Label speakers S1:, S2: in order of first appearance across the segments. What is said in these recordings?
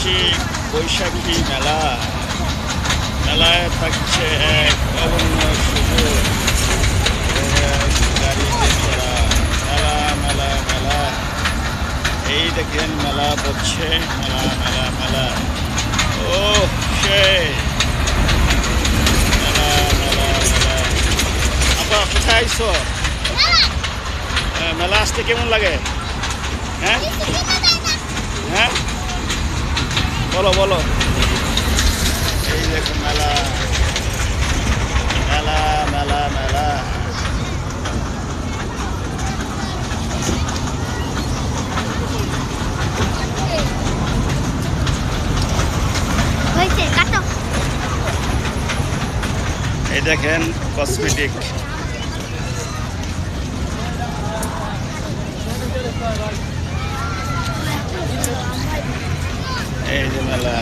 S1: ঐতিহাসিক বৈশাখী মেলা। মেলায় থাকছে এক অনন্য সুযোগ, গাড়িতে চড়া। মেলা মেলা মেলা, এই দেখেন মেলা বসছে। মেলা মেলা মেলা, ও সেই মেলা মেলা মেলা। আপা কোথায় আইছো? মেলা আসতে কেমন লাগে? হ্যাঁ হ্যাঁ, বলো বলো। এই দেখো মেলা মেলা মেলা মেলা। এই দেখেন কসমেটিক। এই যে মেলা,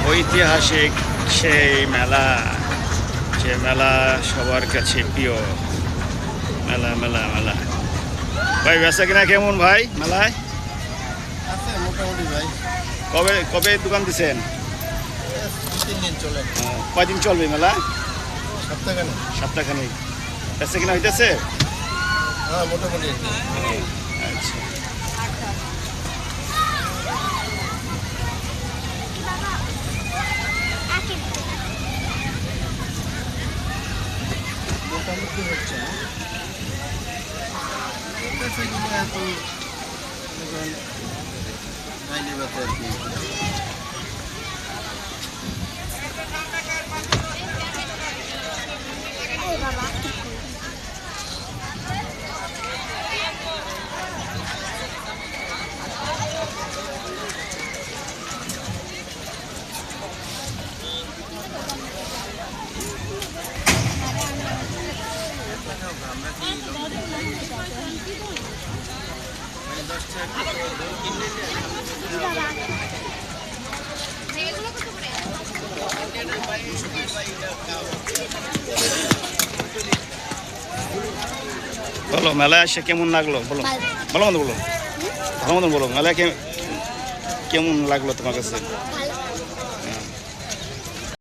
S1: ঐতিহাসিক সেই মেলা, যে মেলা সবার কাছে প্রিয়। মেলা মেলা মেলা। ভাই বেচা কিনা কেমন ভাই মেলায়?
S2: মোটামুটি ভাই।
S1: কবে কবে দোকান দিচ্ছেন?
S2: 3 দিন চলে।
S1: কয়দিন চলবে মেলা?
S2: সপ্তাহখানে।
S1: সপ্তাহখানেক। বেচা কিনা হইতেছে?
S2: হ্যাঁ মোটামুটি।
S1: আচ্ছা,
S2: মোটামুটি হচ্ছে না। এত গাইলি বাতে আর কি।
S1: বলো মেলায় এসে কেমন লাগলো? বলো ভালো মতো বলো, ভালো মতন বলো। মেলায় কেমন লাগলো তোমার কাছে?